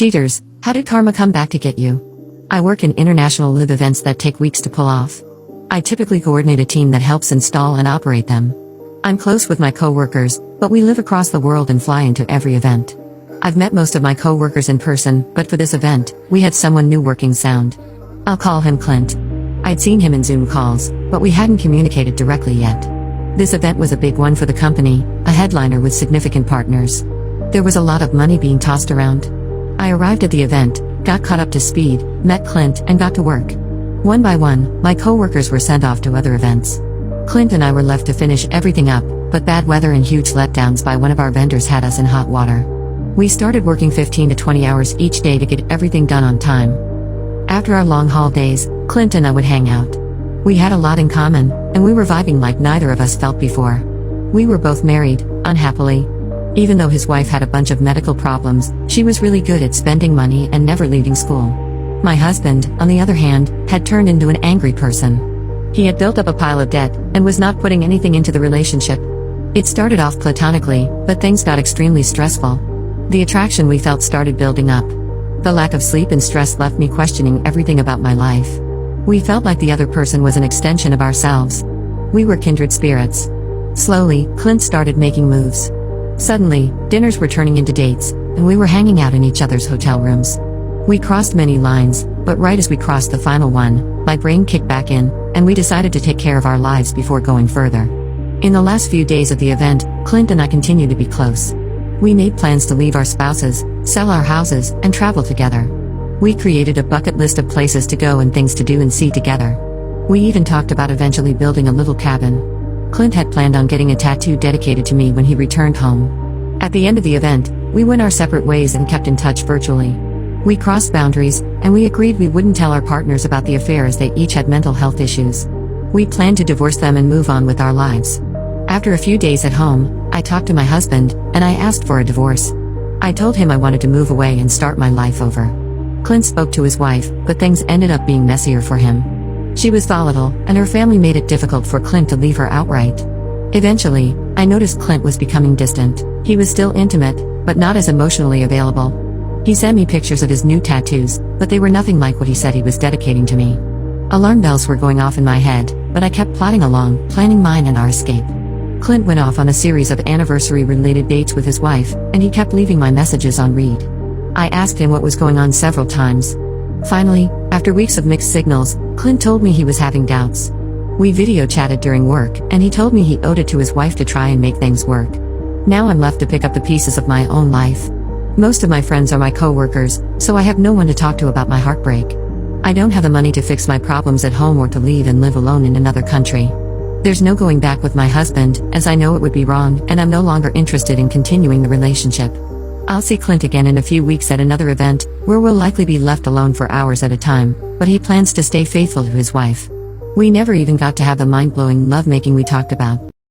Cheaters, how did karma come back to get you? I work in international live events that take weeks to pull off. I typically coordinate a team that helps install and operate them. I'm close with my co-workers, but we live across the world and fly into every event. I've met most of my co-workers in person, but for this event, we had someone new working sound. I'll call him Clint. I'd seen him in Zoom calls, but we hadn't communicated directly yet. This event was a big one for the company, a headliner with significant partners. There was a lot of money being tossed around. I arrived at the event, got caught up to speed, met Clint, and got to work. One by one, my co-workers were sent off to other events. Clint and I were left to finish everything up, but bad weather and huge letdowns by one of our vendors had us in hot water. We started working 15 to 20 hours each day to get everything done on time. After our long haul days, Clint and I would hang out. We had a lot in common, and we were vibing like neither of us felt before. We were both married, unhappily. Even though his wife had a bunch of medical problems, she was really good at spending money and never leaving school. My husband, on the other hand, had turned into an angry person. He had built up a pile of debt, and was not putting anything into the relationship. It started off platonically, but things got extremely stressful. The attraction we felt started building up. The lack of sleep and stress left me questioning everything about my life. We felt like the other person was an extension of ourselves. We were kindred spirits. Slowly, Clint started making moves. Suddenly, dinners were turning into dates, and we were hanging out in each other's hotel rooms. We crossed many lines, but right as we crossed the final one, my brain kicked back in, and we decided to take care of our lives before going further. In the last few days of the event, Clint and I continued to be close. We made plans to leave our spouses, sell our houses, and travel together. We created a bucket list of places to go and things to do and see together. We even talked about eventually building a little cabin. Clint had planned on getting a tattoo dedicated to me when he returned home. At the end of the event, we went our separate ways and kept in touch virtually. We crossed boundaries, and we agreed we wouldn't tell our partners about the affair as they each had mental health issues. We planned to divorce them and move on with our lives. After a few days at home, I talked to my husband, and I asked for a divorce. I told him I wanted to move away and start my life over. Clint spoke to his wife, but things ended up being messier for him. She was volatile, and her family made it difficult for Clint to leave her outright. Eventually, I noticed Clint was becoming distant. He was still intimate, but not as emotionally available. He sent me pictures of his new tattoos, but they were nothing like what he said he was dedicating to me. Alarm bells were going off in my head, but I kept plodding along, planning mine and our escape. Clint went off on a series of anniversary-related dates with his wife, and he kept leaving my messages on read. I asked him what was going on several times. Finally, after weeks of mixed signals, Clint told me he was having doubts. We video chatted during work, and he told me he owed it to his wife to try and make things work. Now I'm left to pick up the pieces of my own life. Most of my friends are my co-workers, so I have no one to talk to about my heartbreak. I don't have the money to fix my problems at home or to leave and live alone in another country. There's no going back with my husband, as I know it would be wrong, and I'm no longer interested in continuing the relationship. I'll see Clint again in a few weeks at another event, where we'll likely be left alone for hours at a time, but he plans to stay faithful to his wife. We never even got to have the mind-blowing lovemaking we talked about.